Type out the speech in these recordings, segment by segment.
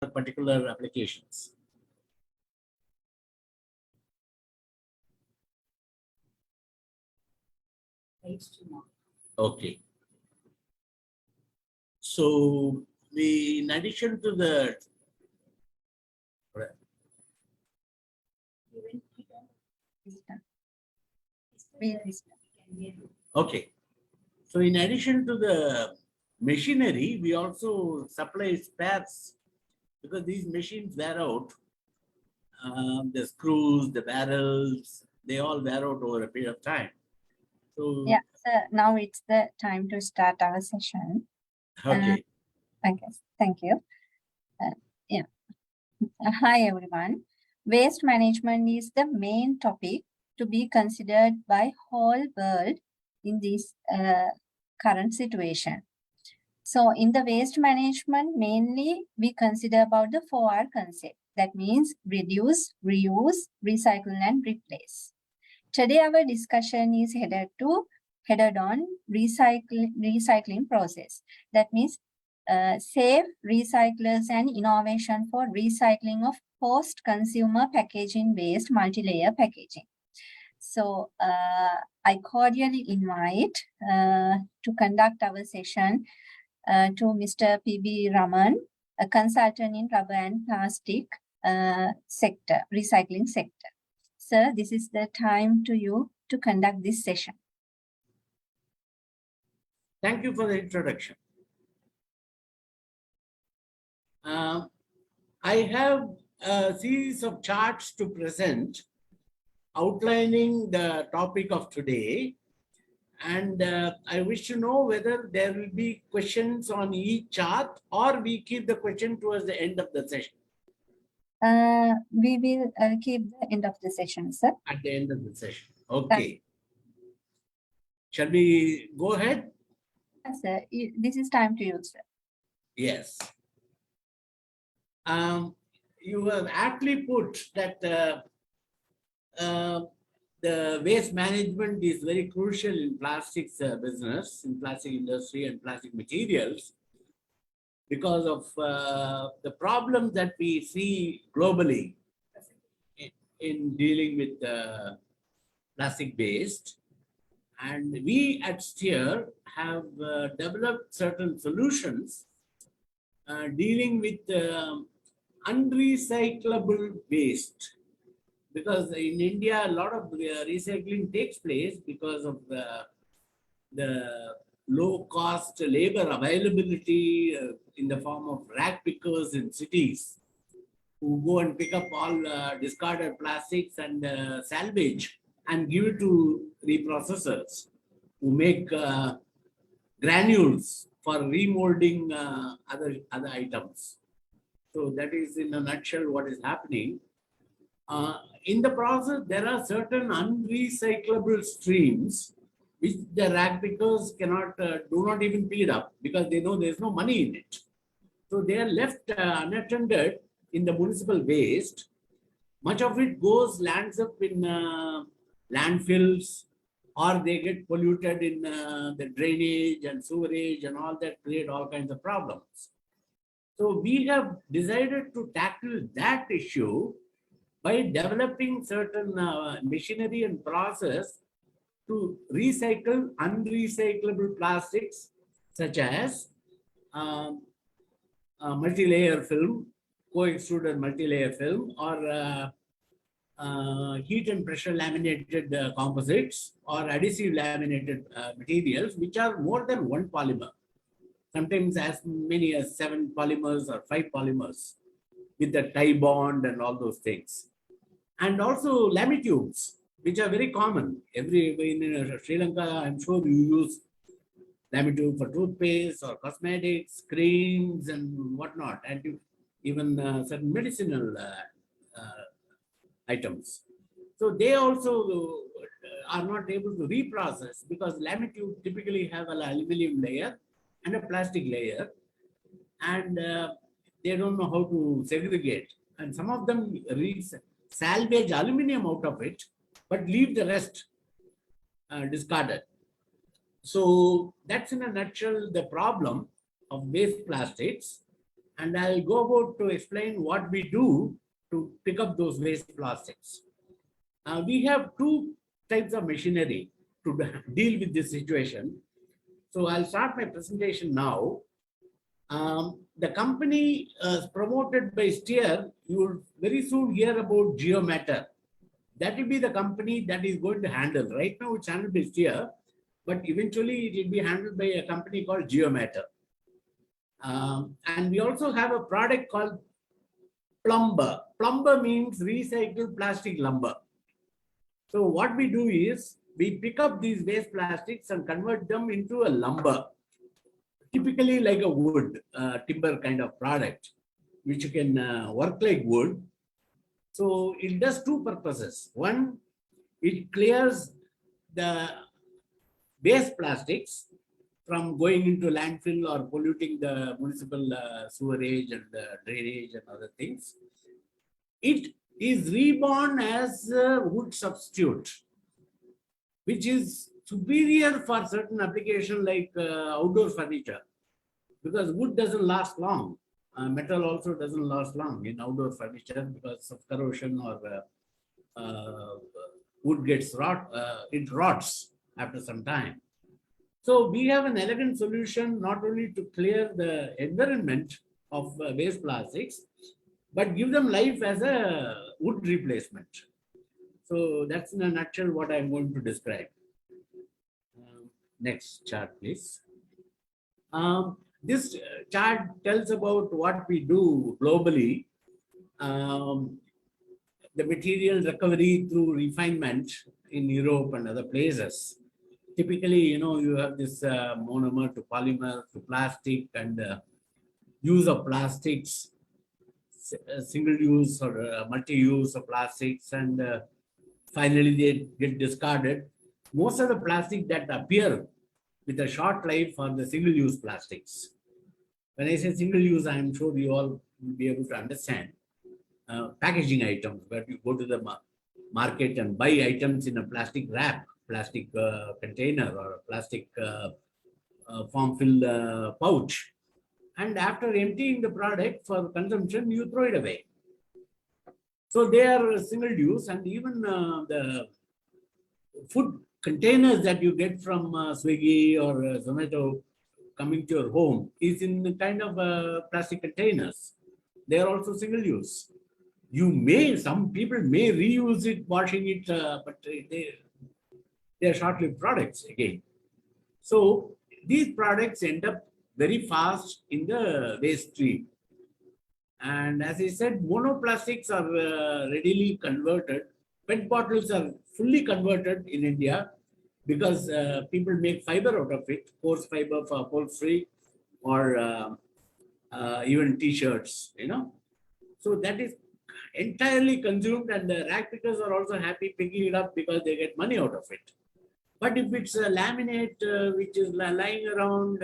particular applications. Okay. So in addition to the okay. So in addition to the machinery, we also supply spares because these machines wear out. The screws, the barrels, they all wear out over a period of time. So yeah, so now it's the time to start our session. okay. Okay, thank you. Yeah. Hi everyone. Waste management is the main topic to be considered by whole world in this current situation. So in the waste management, mainly we consider about the 4R concept. That means reduce, reuse, recycle, and replace. Today our discussion is headed on recycling process. That means safe recyclers and innovation for recycling of post-consumer packaging waste multi-layer packaging. So I cordially invite to conduct our session to Mr. P.B. Raman, a consultant in rubber and plastic sector, recycling sector. Sir, this is the time to you to conduct this session. Thank you for the introduction. I have a series of charts to present outlining the topic of today. And I wish to know whether there will be questions on each chart or we keep the question towards the end of the session. We will keep the end of the session, sir. At the end of the session. Okay. Shall we go ahead? Yes, sir. This is time to you, sir. Yes. You have aptly put that the waste management is very crucial in plastics business, in plastic industry and plastic materials, because of the problems that we see globally in dealing with plastic waste. And we at Steer have developed certain solutions dealing with unrecyclable waste. Because in India, a lot of recycling takes place because of the low-cost labor availability in the form of rag pickers in cities who go and pick up all discarded plastics and salvage and give it to reprocessors who make granules for remolding other items. So that is in a nutshell what is happening. In the process, there are certain unrecyclable streams which the rag pickers cannot, do not even pick it up because they know there's no money in it. So they are left unattended in the municipal waste. Much of it lands up in landfills, or they get polluted in the drainage and sewerage and all that, create all kinds of problems. So we have decided to tackle that issue by developing certain machinery and process to recycle unrecyclable plastics such as multi-layer film, co-extruded multi-layer film, or heat and pressure laminated composites or adhesive laminated materials, which are more than one polymer, sometimes as many as 7 polymers or 5 polymers with the tie bond and all those things. And also lamitubes, which are very common. In Sri Lanka, I'm sure you use lamitube for toothpaste or cosmetics, creams and whatnot, and even certain medicinal items. So they also are not able to reprocess because lamitube typically have an aluminum layer and a plastic layer, and they don't know how to segregate. And some of them salvage aluminum out of it, but leave the rest discarded. So that's in a nutshell the problem of waste plastics. And I'll go about to explain what we do to pick up those waste plastics. We have two types of machinery to deal with this situation. So I'll start my presentation now. The company promoted by Steer, you will very soon hear about Geomatter. That will be the company that is going to handle. Right now it's handled by Steer, but eventually it will be handled by a company called Geomatter. And we also have a product called Plumber. Plumber means recycled plastic lumber. So what we do is we pick up these waste plastics and convert them into a lumber, typically like a wood, timber kind of product, which you can work like wood. So it does two purposes. One, it clears the waste plastics from going into landfill or polluting the municipal sewerage and drainage and other things. It is reborn as a wood substitute, which is superior for certain application like outdoor furniture, because wood doesn't last long. Metal also doesn't last long in outdoor furniture because of corrosion or wood gets it rots after some time. So we have an elegant solution not only to clear the environment of waste plastics, but give them life as a wood replacement. So that's in a nutshell what I'm going to describe. Next chart, please. This chart tells about what we do globally. The material recovery through refinement in Europe and other places. Typically, you have this monomer to polymer to plastic and use of plastics, single use or multi-use of plastics, and finally they get discarded. Most of the plastic that appear with a short life are the single-use plastics. When I say single-use, I am sure you all will be able to understand. Packaging items, where you go to the market and buy items in a plastic wrap, plastic container, or a plastic form-filled pouch. And after emptying the product for consumption, you throw it away. So they are single-use, and even the food containers that you get from Swiggy or Zomato coming to your home is in kind of plastic containers. They are also single-use. Some people may reuse it, washing it, but they are short-lived products again. So these products end up very fast in the waste stream. And as I said, monoplastics are readily converted. PET bottles are fully converted in India because people make fiber out of it, coarse fiber for upholstery or even t-shirts, So that is entirely consumed, and the rag pickers are also happy picking it up because they get money out of it. But if it's a laminate which is lying around,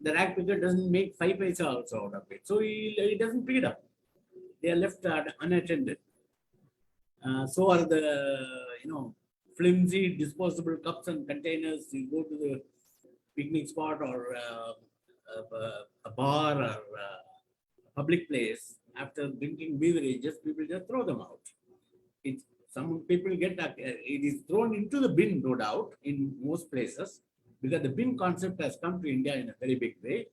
the rag picker doesn't make 5 paisa also out of it. So he doesn't pick it up. They are left unattended. So are the, flimsy disposable cups and containers. You go to the picnic spot or a bar or a public place, after drinking beverages, people just throw them out. Some people it is thrown into the bin, no doubt, in most places, because the bin concept has come to India in a very big way.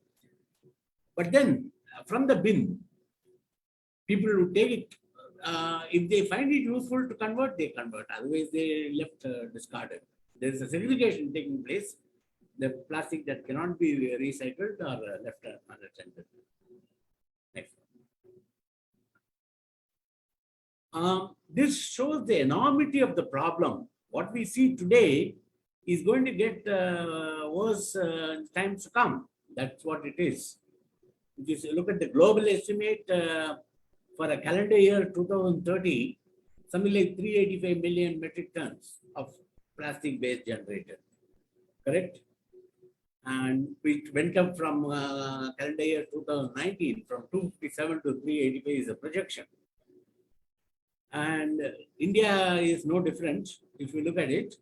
But then from the bin, people who take it, if they find it useful to convert, they convert. Otherwise, they left discarded. There is a segregation taking place. The plastic that cannot be recycled are left unattended. Next. This shows the enormity of the problem. What we see today is going to get worse in times to come. That's what it is. If you look at the global estimate for a calendar year 2030, something like 385 million metric tons of plastic waste generated. Correct? And it went up from calendar year 2019 from 257 to 385 is a projection. And India is no different if you look at it.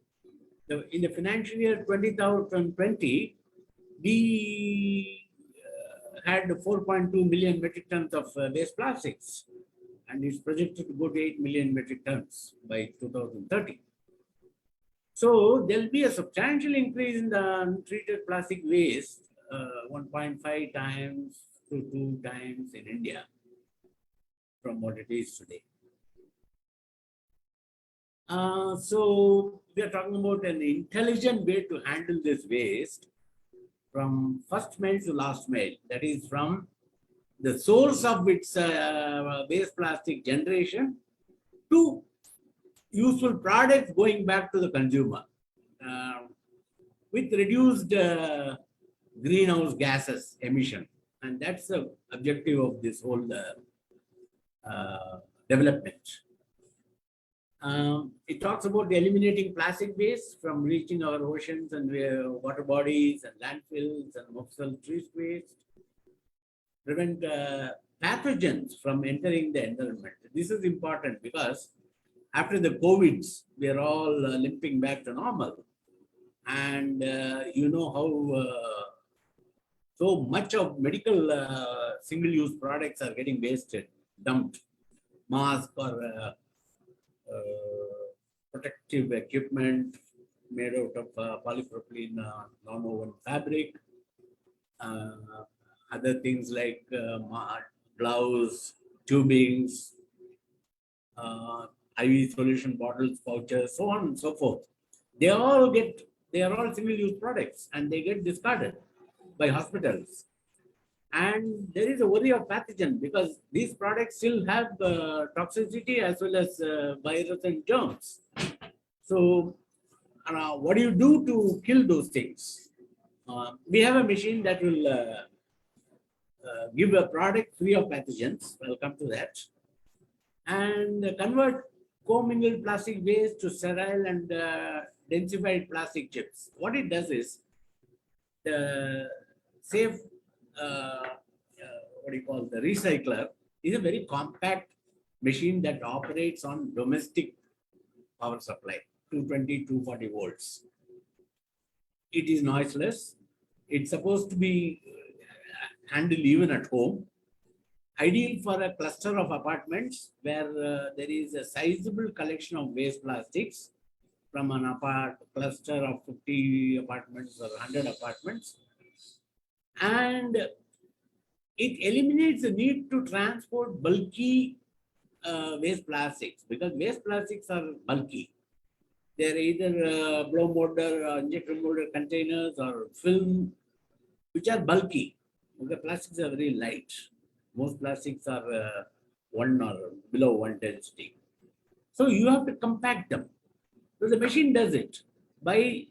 In the financial year 2020, we had 4.2 million metric tons of waste plastics, and it's projected to go to 8 million metric tons by 2030. So there'll be a substantial increase in the untreated plastic waste, 1.5 times to 2 times in India from what it is today. So we are talking about an intelligent way to handle this waste from first mile to last mile. That is from the source of its waste plastic generation to useful products going back to the consumer with reduced greenhouse gases emission. And that's the objective of this whole development. It talks about eliminating plastic waste from reaching our oceans and water bodies and landfills and municipal waste. Prevent pathogens from entering the environment. This is important because after the COVIDs, we are all limping back to normal. And you know how so much of medical single-use products are getting wasted, dumped, mask or protective equipment made out of polypropylene non-woven fabric, other things like gloves, tubings, IV solution bottles, pouches, so on and so forth. They are all single-use products and they get discarded by hospitals. And there is a worry of pathogen because these products still have toxicity as well as virus and germs. So what do you do to kill those things? We have a machine that will give a product free of pathogens. I'll come to that. And convert commingled plastic waste to sterile and densified plastic chips. What it does is the safe, the recycler is a very compact machine that operates on domestic power supply, 220, 240 volts. It is noiseless. It's supposed to be handled even at home. Ideal for a cluster of apartments where there is a sizable collection of waste plastics from an cluster of 50 apartments or 100 apartments. And it eliminates the need to transport bulky waste plastics because waste plastics are bulky. They're either blow molded, injector molded containers or film, which are bulky. The plastics are very light. Most plastics are 1 or below 1 density. So you have to compact them. So the machine does it by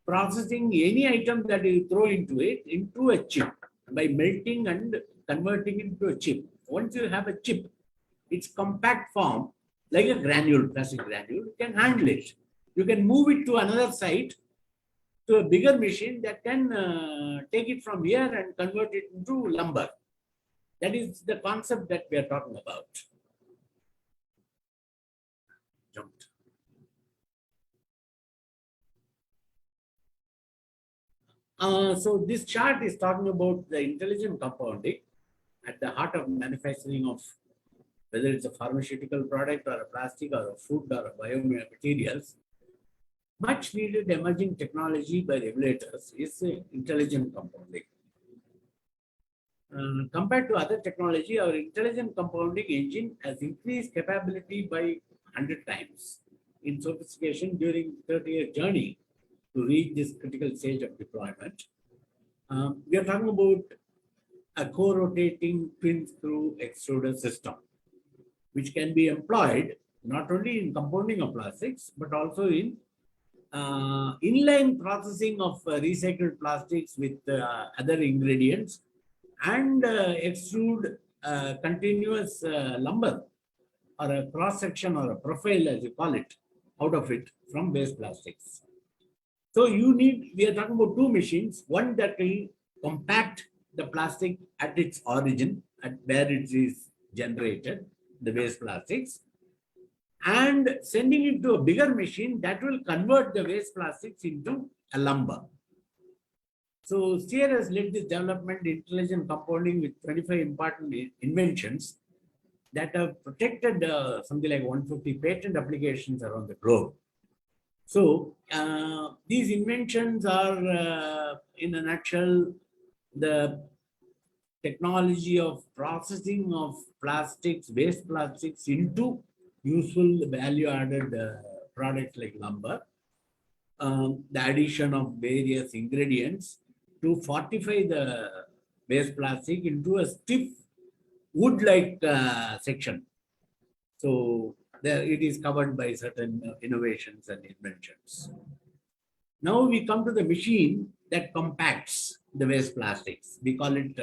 processing any item that you throw into it into a chip by melting and converting it into a chip. Once you have a chip, its compact form, like a granule, plastic granule, you can handle it. You can move it to another site to a bigger machine that can take it from here and convert it into lumber. That is the concept that we are talking about. Jumped. So this chart is talking about the intelligent compounding at the heart of manufacturing of whether it's a pharmaceutical product or a plastic or a food or a biomaterials. Much needed emerging technology by regulators is intelligent compounding. Compared to other technology, our intelligent compounding engine has increased capability by 100 times in sophistication during 30-year journey to reach this critical stage of deployment. We are talking about a co-rotating twin screw extruder system, which can be employed not only in compounding of plastics, but also in inline processing of recycled plastics with other ingredients and extrude continuous lumber or a cross section or a profile, as you call it, out of it from waste plastics. So we are talking about two machines, one that will compact the plastic at its origin, at where it is generated, the waste plastics, and sending it to a bigger machine that will convert the waste plastics into a lumber. So Steer has led this development, intelligent compounding with 25 important inventions that have protected something like 150 patent applications around the globe. So these inventions are, in a nutshell, the technology of processing of plastics, waste plastics into useful value-added products like lumber, the addition of various ingredients to fortify the waste plastic into a stiff wood-like section. So there it is covered by certain innovations and inventions. Now we come to the machine that compacts the waste plastics. We call it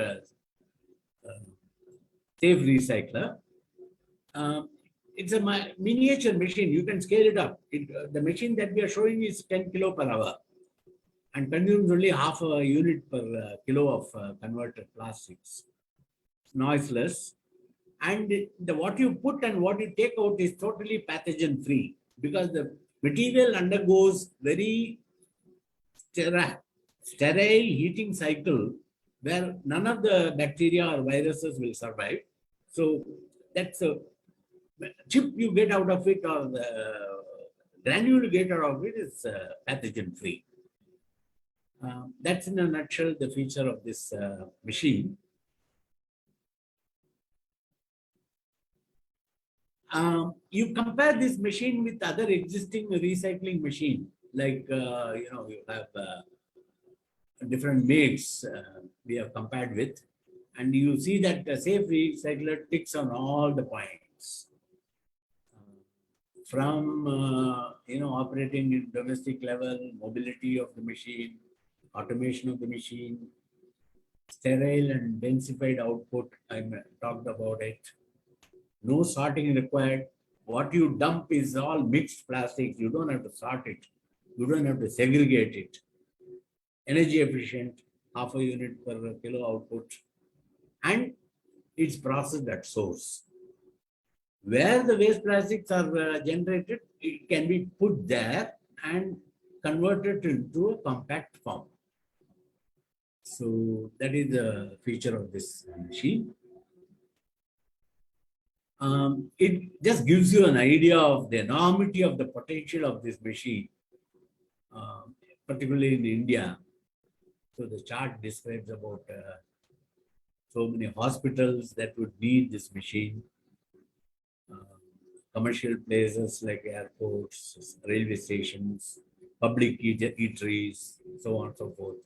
safe recycler. Um, it's a miniature machine. You can scale it up. The machine that we are showing is 10 kilo per hour and consumes only half a unit per kilo of converted plastics. It's noiseless. And what you put and what you take out is totally pathogen free because the material undergoes very sterile heating cycle where none of the bacteria or viruses will survive. So that's a chip you get out of it or the granule you get out of it is pathogen free. That's in a nutshell the feature of this machine. You compare this machine with other existing recycling machine, like you have different makes we have compared with, and you see that the safe recycler ticks on all the points. From operating in domestic level, mobility of the machine, automation of the machine, sterile and densified output. I talked about it. No sorting required. What you dump is all mixed plastics. You don't have to sort it. You don't have to segregate it. Energy efficient, half a unit per kilo output, and it's processed at source. Where the waste plastics are generated, it can be put there and converted into a compact form. So that is the feature of this machine. It just gives you an idea of the enormity of the potential of this machine, particularly in India. So the chart describes about so many hospitals that would need this machine, commercial places like airports, railway stations, public eateries, so on and so forth,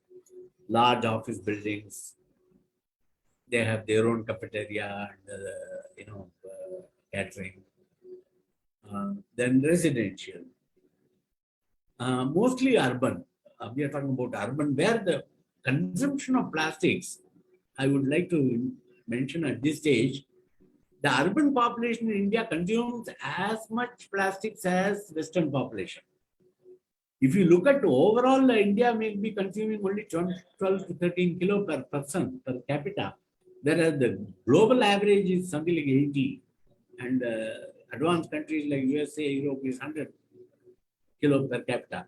large office buildings. They have their own cafeteria and catering. Then residential, mostly urban. We are talking about urban, where the consumption of plastics, I would like to mention at this stage, the urban population in India consumes as much plastics as Western population. If you look at overall, India may be consuming only 12 to 13 kilo per person per capita, whereas the global average is something like 80, and advanced countries like USA, Europe is 100 kilo per capita.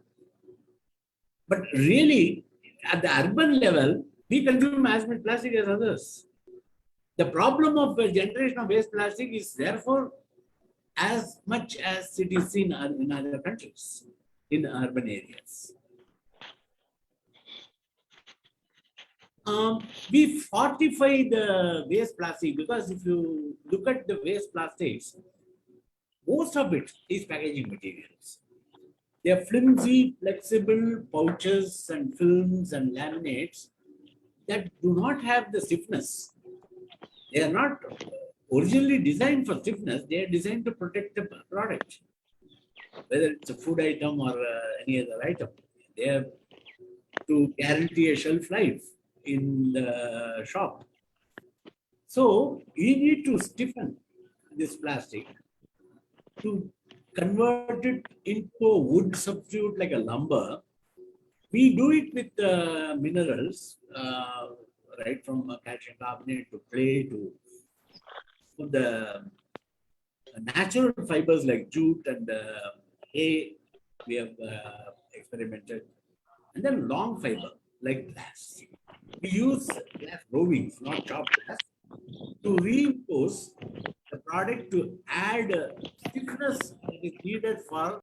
But really, at the urban level, we consume as much plastic as others. The problem of the generation of waste plastic is therefore as much as it is in other countries, in urban areas. We fortify the waste plastic because if you look at the waste plastics, most of it is packaging materials. They are flimsy, flexible pouches and films and laminates that do not have the stiffness. They are not originally designed for stiffness. They are designed to protect the product, whether it's a food item or any other item. They are to guarantee a shelf life in the shop. So you need to stiffen this plastic to convert it into a wood substitute like a lumber. We do it with minerals, right from calcium carbonate to clay to the natural fibers like jute and hay. We have experimented, and then long fiber. like glass. We use glass rovings, not chopped glass, to reinforce the product to add stiffness that is needed for